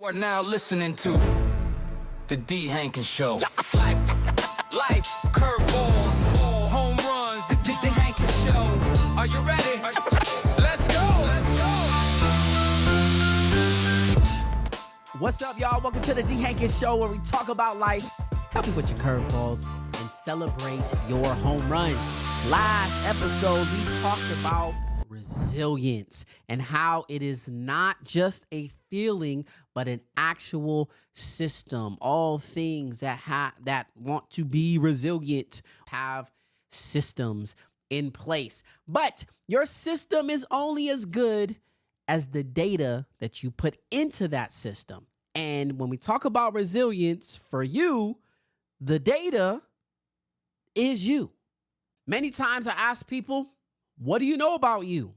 We're now listening to the Dee Hankins Show. Life, curveballs, home runs, the Dee Hankins Show. Are you ready? Let's go. What's up, y'all? Welcome to the Dee Hankins Show, where we talk about life, help you with your curveballs, and celebrate your home runs. Last episode, we talked about resilience and how it is not just a feeling, but an actual system. All things that want to be resilient have systems in place. But your system is only as good as the data that you put into that system. And when we talk about resilience, for you, the data is you. Many times I ask people, what do you know about you?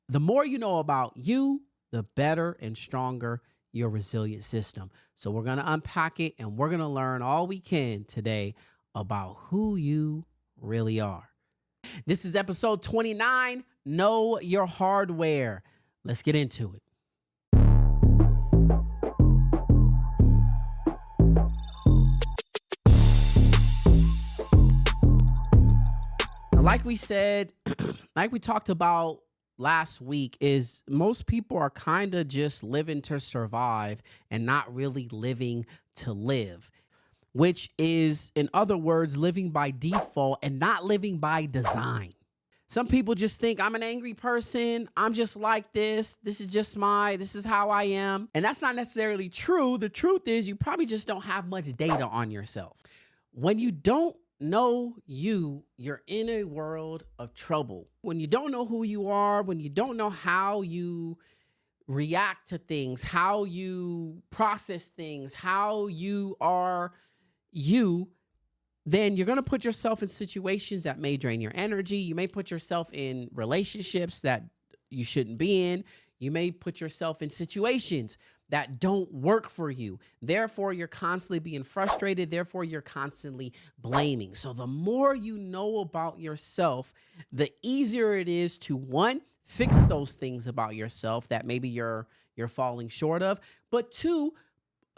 The more you know about you, the better and stronger your resilient system. So we're going to unpack it, and we're going to learn all we can today about who you really are. This is episode 29, Know Your Hardware. Let's get into it. Like we said, like we talked about last week, is most people are kind of just living to survive and not really living to live, which is, in other words, living by default and not living by design. Some people just think, I'm an angry person. I'm just like this. This is how I am. And that's not necessarily true. The truth is, you probably just don't have much data on yourself. When you don't know you're in a world of trouble. When you don't know who you are, when you don't know how you react to things, how you process things, how you are you, then you're going to put yourself in situations that may drain your energy. You may put yourself in relationships that you shouldn't be in. You may put yourself in situations that don't work for you. Therefore, you're constantly being frustrated. Therefore, you're constantly blaming. So the more you know about yourself, the easier it is to, one, fix those things about yourself that maybe you're falling short of, but two,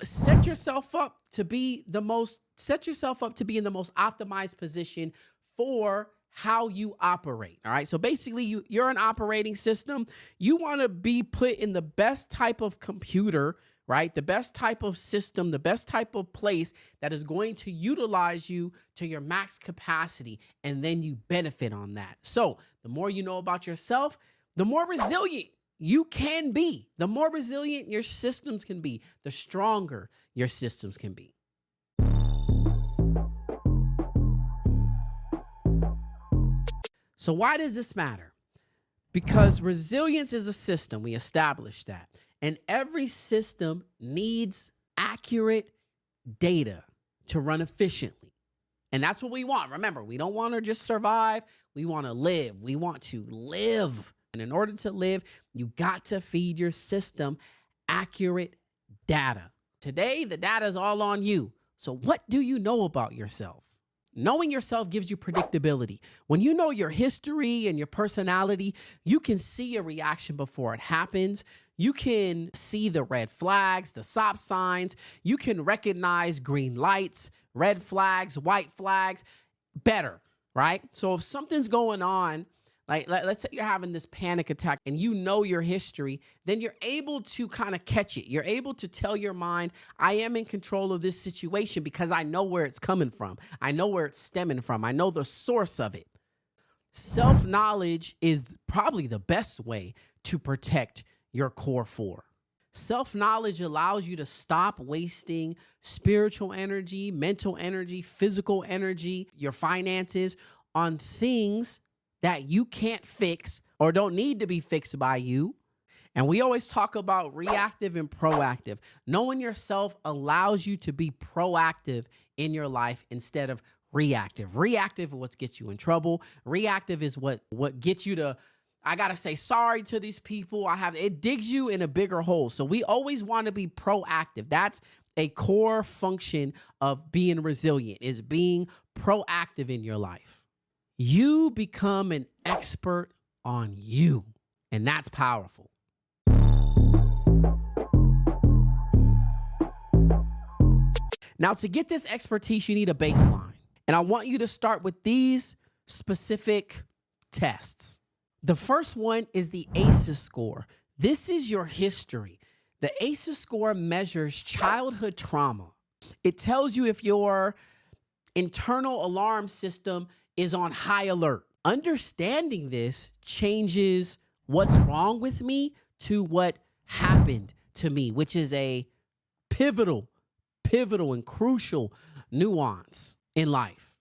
set yourself up to be in the most optimized position for how you operate. All right. So basically, you're an operating system. You want to be put in the best type of computer, right? The best type of system, the best type of place that is going to utilize you to your max capacity. And then you benefit on that. So the more you know about yourself, the more resilient you can be. The more resilient your systems can be, the stronger your systems can be. So why does this matter? Because resilience is a system. We established that. And every system needs accurate data to run efficiently. And that's what we want. Remember, we don't want to just survive. We want to live. We want to live. And in order to live, you got to feed your system accurate data. Today, the data is all on you. So what do you know about yourself? Knowing yourself gives you predictability. When you know your history and your personality, you can see a reaction before it happens. You can see the red flags, the stop signs. You can recognize green lights, red flags, white flags better, right? So if something's going on, like let's say you're having this panic attack and you know your history, then you're able to kind of catch it. You're able to tell your mind, I am in control of this situation because I know where it's coming from. I know where it's stemming from. I know the source of it. Self-knowledge is probably the best way to protect your core four. Self-knowledge allows you to stop wasting spiritual energy, mental energy, physical energy, your finances on things that you can't fix or don't need to be fixed by you. And we always talk about reactive and proactive. Knowing yourself allows you to be proactive in your life instead of reactive. Reactive is what gets you in trouble. Reactive is what gets you to, I got to say sorry to these people. It digs you in a bigger hole. So we always want to be proactive. That's a core function of being resilient, is being proactive in your life. You become an expert on you, and that's powerful. Now, to get this expertise, you need a baseline. And I want you to start with these specific tests. The first one is the ACEs score. This is your history. The ACEs score measures childhood trauma. It tells you if your internal alarm system is on high alert. Understanding this changes what's wrong with me to what happened to me, which is a pivotal and crucial nuance in life.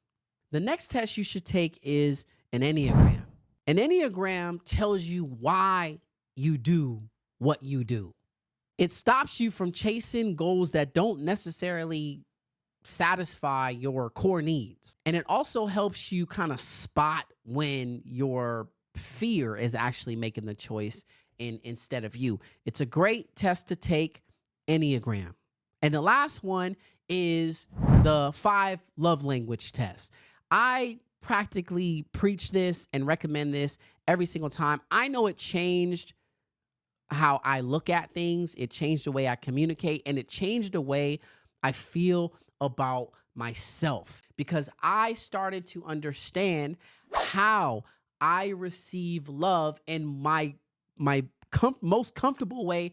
The next test you should take is an Enneagram. An Enneagram tells you why you do what you do. It stops you from chasing goals that don't necessarily satisfy your core needs. And it also helps you kind of spot when your fear is actually making the choice instead of you. It's a great test to take, Enneagram. And the last one is the 5 love language test. I practically preach this and recommend this every single time. I know it changed how I look at things. It changed the way I communicate, and it changed the way I feel about myself, because I started to understand how I receive love and my most comfortable way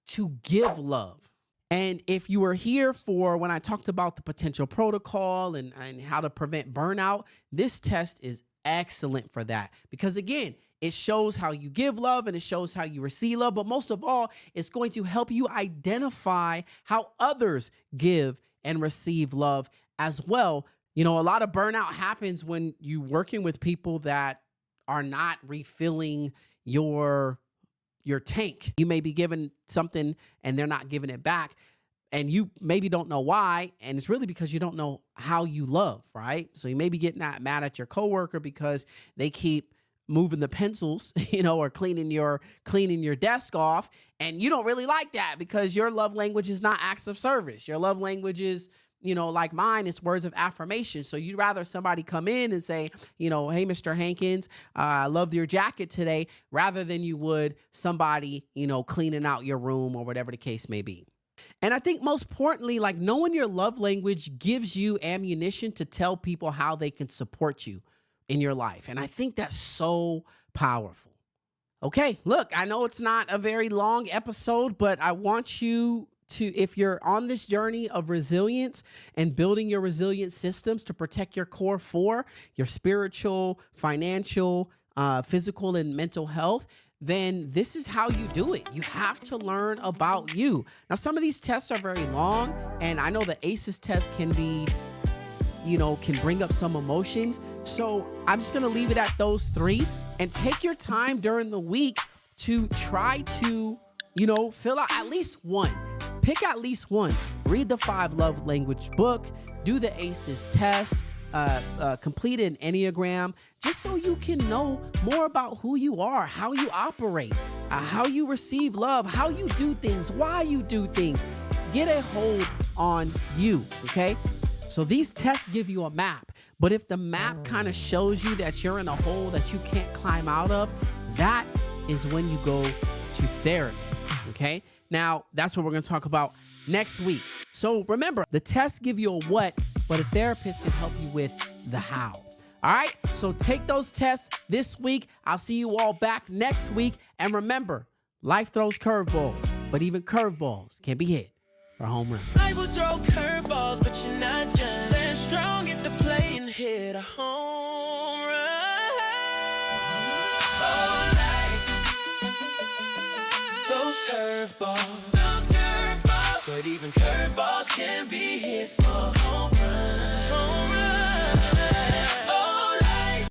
to give love. And if you were here for when I talked about the potential protocol and how to prevent burnout, this test is excellent for that. Because again, it shows how you give love and it shows how you receive love. But most of all, it's going to help you identify how others give and receive love as well. You know, a lot of burnout happens when you're working with people that are not refilling your tank. You may be given something and they're not giving it back, and you maybe don't know why, and it's really because you don't know how you love, right? So you may be getting mad at your coworker because they keep moving the pencils, or cleaning your desk off, and you don't really like that because your love language is not acts of service. Your love language is, like mine, it's words of affirmation. So you'd rather somebody come in and say, hey, Mr. Hankins, I loved your jacket today, rather than you would somebody, cleaning out your room or whatever the case may be. And I think most importantly, like knowing your love language gives you ammunition to tell people how they can support you in your life. And I think that's so powerful. Okay, look, I know it's not a very long episode, but I want you to, if you're on this journey of resilience and building your resilient systems to protect your core 4, your spiritual, financial, physical, and mental health, then this is how you do it. You have to learn about you. Now, some of these tests are very long, and I know the ACEs test can be, can bring up some emotions. So I'm just going to leave it at those 3, and take your time during the week to try to, fill out at least one. Pick at least one. Read the 5 love language book, do the ACEs test, complete an Enneagram, just so you can know more about who you are, how you operate, how you receive love, how you do things, why you do things. Get a hold on you, okay? So these tests give you a map, but if the map kind of shows you that you're in a hole that you can't climb out of, that is when you go to therapy, okay? Now, that's what we're going to talk about next week. So remember, the tests give you a what, but a therapist can help you with the how. All right? So take those tests this week. I'll see you all back next week. And remember, life throws curveballs, but even curveballs can be hit for a home run. Life will throw curveballs, but you're not just stand strong at the plate and hit a home run. Oh, life, those curveballs, but even curveballs can be hit for home